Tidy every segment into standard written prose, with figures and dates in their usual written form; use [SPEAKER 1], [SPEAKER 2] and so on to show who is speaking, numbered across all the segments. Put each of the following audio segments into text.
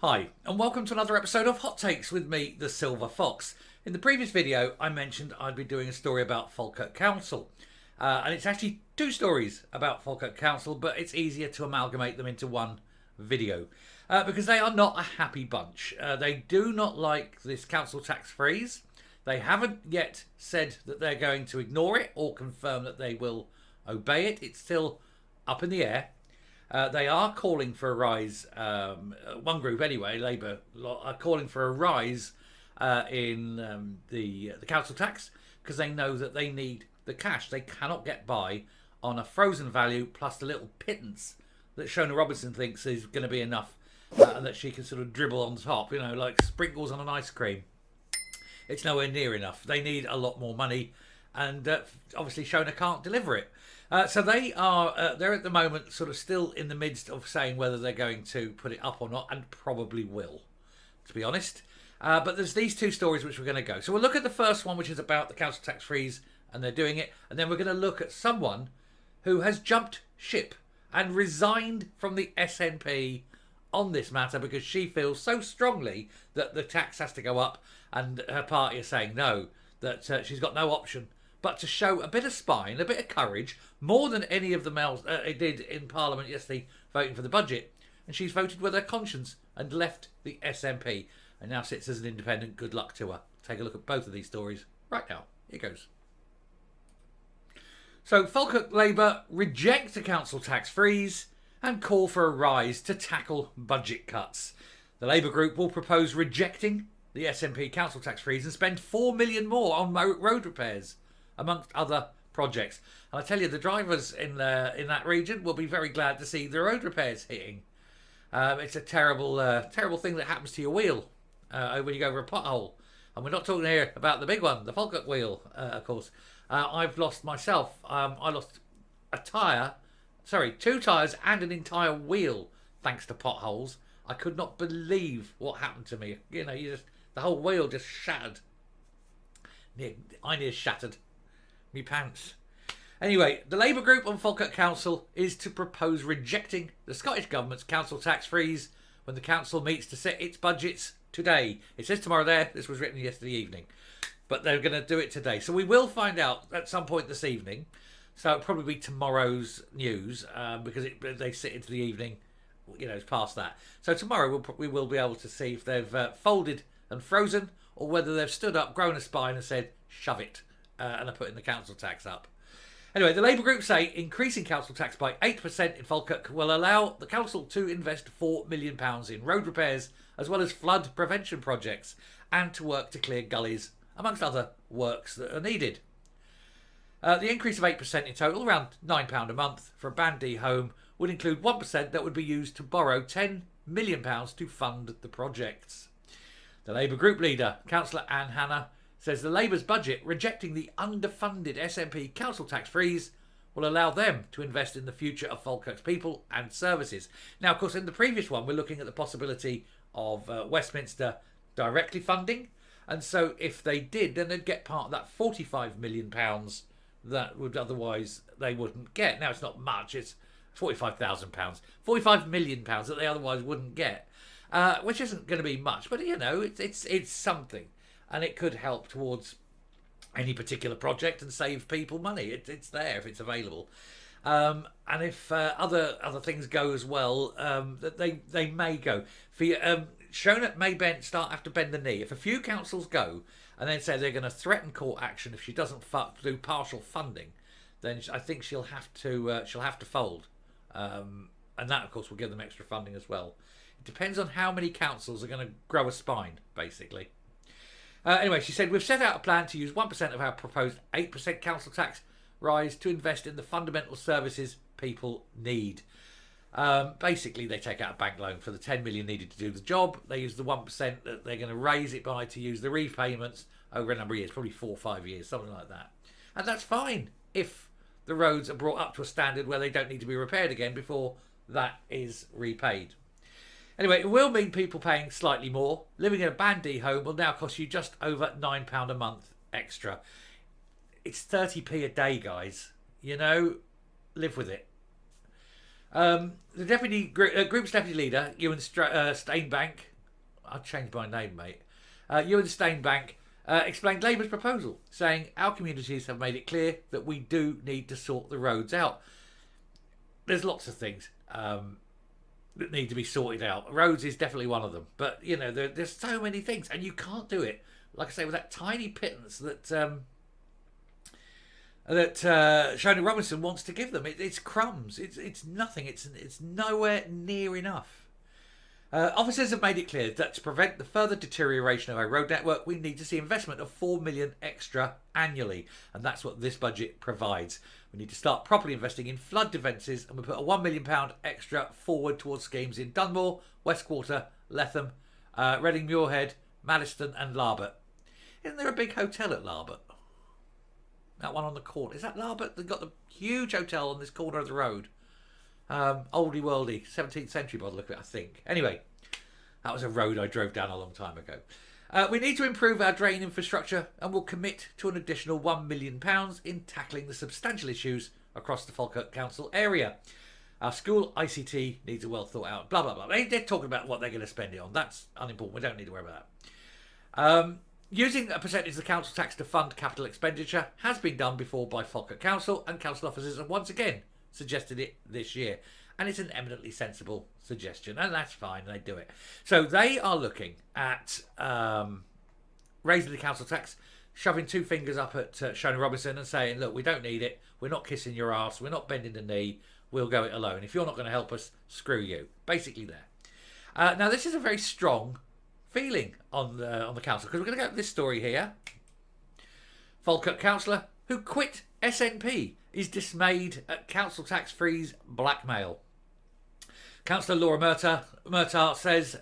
[SPEAKER 1] Hi, and welcome to another episode of Hot Takes with me, the Silver Fox. In the previous video, I mentioned I'd be doing a story about Falkirk Council. And it's actually two stories about Falkirk Council, but it's easier to amalgamate them into one video. Because they are not a happy bunch. They do not like this council tax freeze. They haven't yet said that they're going to ignore it or confirm that they will obey it. It's still up in the air. They are calling for a rise, one group anyway, Labour, are calling for a rise in the council tax because they know that they need the cash. They cannot get by on a frozen value plus the little pittance that Shona Robinson thinks is going to be enough and that she can sort of dribble on top, you know, like sprinkles on an ice cream. It's nowhere near enough. They need a lot more money and obviously Shona can't deliver it. So they're at the moment sort of still in the midst of saying whether they're going to put it up or not, and probably will, to be honest. But there's these two stories which we're going to go. So we'll look at the first one, which is about the council tax freeze, and they're doing it. And then we're going to look at someone who has jumped ship and resigned from the SNP on this matter because she feels so strongly that the tax has to go up, and her party is saying no, that she's got no option but to show a bit of spine, a bit of courage, more than any of the males did in Parliament yesterday voting for the budget. And she's voted with her conscience and left the SNP and now sits as an independent. Good luck to her. Take a look at both of these stories right now. Here goes. So Falkirk Labour reject the council tax freeze and call for a rise to tackle budget cuts. The Labour group will propose rejecting the SNP council tax freeze and spend £4 million more on road repairs, amongst other projects. And I tell you, the drivers in that region will be very glad to see the road repairs hitting. It's a terrible thing that happens to your wheel when you go over a pothole. And we're not talking here about the big one, the Falkirk wheel, of course. I've lost myself. I lost two tyres and an entire wheel thanks to potholes. I could not believe what happened to me. You know, the whole wheel just shattered. I near shattered me pants. Anyway, the Labour group on Falkirk Council is to propose rejecting the Scottish Government's council tax freeze when the council meets to set its budgets today. It says tomorrow there. This was written yesterday evening. But they're going to do it today. So we will find out at some point this evening. So it'll probably be tomorrow's news because they sit into the evening. You know, it's past that. So tomorrow we will be able to see if they've folded and frozen or whether they've stood up, grown a spine and said, shove it. And are putting the council tax up. Anyway, the Labour group say increasing council tax by 8% in Falkirk will allow the council to invest £4 million in road repairs as well as flood prevention projects and to work to clear gullies, amongst other works that are needed. The increase of 8% in total, around £9 a month for a Band D home, would include 1% that would be used to borrow £10 million to fund the projects. The Labour group leader, Councillor Anne Hannah, says the Labour's budget rejecting the underfunded SNP council tax freeze will allow them to invest in the future of Falkirk's people and services. Now, of course, in the previous one, we're looking at the possibility of Westminster directly funding. And so if they did, then they'd get part of that £45 million that would otherwise they wouldn't get. Now, it's not much. It's £45,000. £45 million that they otherwise wouldn't get, which isn't going to be much. But, you know, it's something. And it could help towards any particular project and save people money. It's there if it's available. And if other things go as well, that they may go. Shona may have to bend the knee. If a few councils go and then say they're going to threaten court action if she doesn't do partial funding, then I think she'll have to fold. And that, of course, will give them extra funding as well. It depends on how many councils are going to grow a spine, basically. Anyway, she said, we've set out a plan to use 1% of our proposed 8% council tax rise to invest in the fundamental services people need. Basically, they take out a bank loan for the 10 million needed to do the job. They use the 1% that they're going to raise it by to use the repayments over a number of years, probably 4 or 5 years, something like that. And that's fine if the roads are brought up to a standard where they don't need to be repaired again before that is repaid. Anyway, it will mean people paying slightly more. Living in a Band D home will now cost you just over £9 a month extra. It's 30p a day, guys. You know, live with it. The group's deputy leader, Ewan Steinbank, I'll change my name, mate. Ewan Steinbank explained Labour's proposal, saying our communities have made it clear that we do need to sort the roads out. There's lots of things that need to be sorted out. Roads is definitely one of them. But, you know, there's so many things, and you can't do it, like I say, with that tiny pittance that Shona Robinson wants to give them. It's crumbs. It's nothing. It's nowhere near enough. Officers have made it clear that to prevent the further deterioration of our road network, we need to see investment of $4 million extra annually, and that's what this budget provides. We need to start properly investing in flood defences, and we put a £1 million extra forward towards schemes in Dunmore, West Quarter, Letham, Reading Muirhead, Maddiston and Larbert. Isn't there a big hotel at Larbert? That one on the corner. Is that Larbert? They've got the huge hotel on this corner of the road. Oldie worldy, 17th century by the look of it, I think. Anyway, that was a road I drove down a long time ago. We need to improve our drain infrastructure, and we'll commit to an additional £1 million in tackling the substantial issues across the Falkirk Council area. Our school ICT needs a well thought out, blah, blah, blah. They're talking about what they're going to spend it on. That's unimportant. We don't need to worry about that. Using a percentage of the council tax to fund capital expenditure has been done before by Falkirk Council, and council officers have once again suggested it this year. And it's an eminently sensible suggestion, and that's fine, they do it. So they are looking at raising the council tax, shoving two fingers up at Shona Robinson and saying, look, we don't need it, we're not kissing your ass, we're not bending the knee, we'll go it alone. If you're not going to help us, screw you. Basically there. Now, this is a very strong feeling on the council, because we're going to go to this story here. Falkirk councillor who quit SNP is dismayed at council tax freeze blackmail. Councillor Laura Murtagh says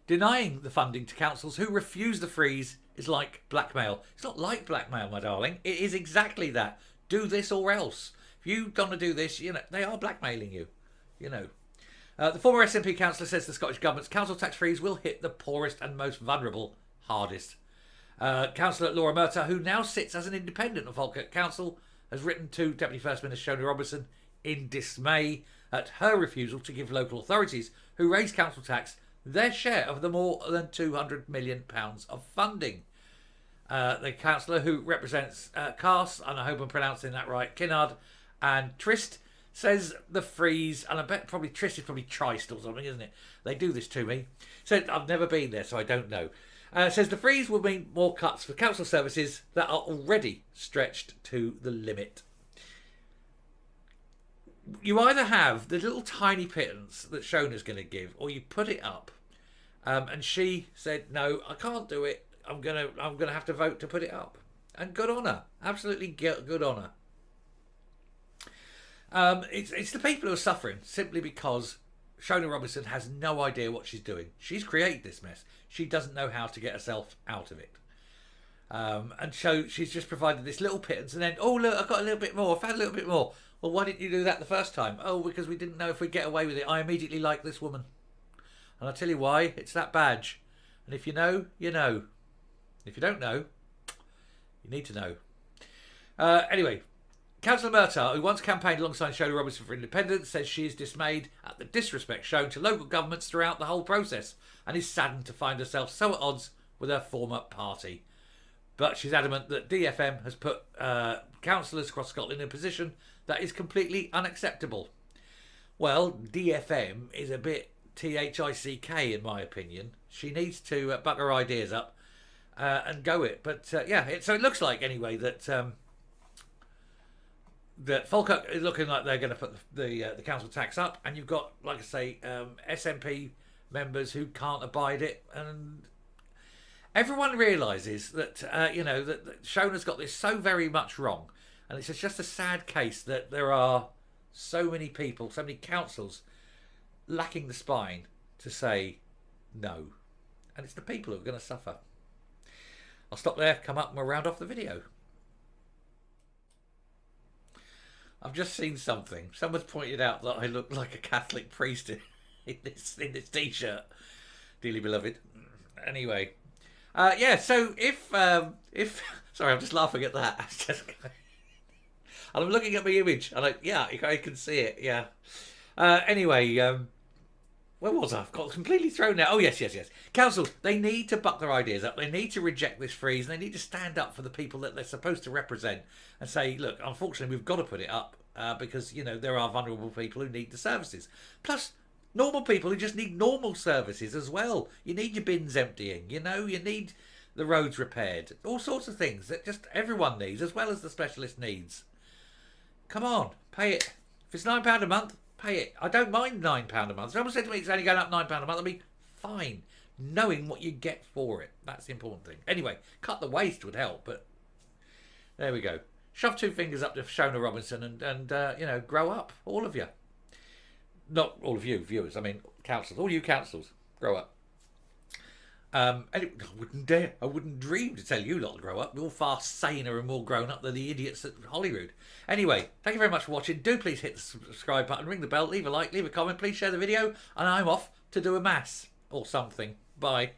[SPEAKER 1] denying the funding to councils who refuse the freeze is like blackmail. It's not like blackmail, my darling. It is exactly that. Do this or else. If you don't want to do this, you know, they are blackmailing you. You know. The former SNP councillor says the Scottish Government's council tax freeze will hit the poorest and most vulnerable hardest. Councillor Laura Murtagh, who now sits as an independent of Falkirk Council, has written to Deputy First Minister Shona Robinson in dismay at her refusal to give local authorities who raise council tax their share of the more than £200 million of funding. The councillor, who represents Cars, and I hope I'm pronouncing that right, Kinnard and Trist, says the freeze, and I bet probably Trist is probably Trist or something, isn't it? They do this to me. Said I've never been there, so I don't know. Says the freeze will mean more cuts for council services that are already stretched to the limit. You either have the little tiny pittance that Shona's going to give, or you put it up. And she said, "No, I can't do it. I'm gonna have to vote to put it up." And good on her, absolutely good on her. It's the people who are suffering simply because Shona Robinson has no idea what she's doing. She's created this mess. She doesn't know how to get herself out of it. And so she's just provided this little pittance, and then, oh look, I've got a little bit more. I've had a little bit more. Well, why didn't you do that the first time? Oh, because we didn't know if we'd get away with it. I immediately like this woman. And I'll tell you why. It's that badge. And if you know, you know. If you don't know, you need to know. Anyway, Councillor Murtagh, who once campaigned alongside Shona Robinson for independence, says she is dismayed at the disrespect shown to local governments throughout the whole process and is saddened to find herself so at odds with her former party. But she's adamant that DFM has put councillors across Scotland in a position that is completely unacceptable. Well, DFM is a bit THICK in my opinion. She needs to buck her ideas up and go it. But so it looks like anyway that that Falkirk is looking like they're going to put the council tax up, and you've got, like I say, SNP members who can't abide it, and everyone realises that that Shona's got this so very much wrong, and it's just a sad case that there are so many people, so many councils lacking the spine to say no, and it's the people who are going to suffer. I'll stop there, come up and we'll round off the video. I've just seen something. Someone's pointed out that I look like a Catholic priest in this t-shirt. Dearly beloved. Anyway, so if sorry, I'm just laughing at that. And I'm looking at my image, and I can see it. Yeah, Anyway, where was I? I've got completely thrown out. Oh, yes. Councils, they need to buck their ideas up. They need to reject this freeze, and they need to stand up for the people that they're supposed to represent and say, look, unfortunately, we've got to put it up because, there are vulnerable people who need the services. Plus, normal people who just need normal services as well. You need your bins emptying, you need the roads repaired. All sorts of things that just everyone needs, as well as the specialist needs. Come on, pay it. If it's £9 a month, pay it. I don't mind £9 a month. If someone said to me it's only going up £9 a month, I'd be fine. Knowing what you get for it. That's the important thing. Anyway, cut the waste would help, but there we go. Shove two fingers up to Shona Robinson and grow up. All of you. Not all of you viewers, I mean councils. All you councils, grow up. And I wouldn't dream to tell you lot to grow up. You're far saner and more grown up than the idiots at Holyrood. Anyway, thank you very much for watching. Do please hit the subscribe button, ring the bell, leave a like, leave a comment, please share the video, and I'm off to do a mass or something. Bye.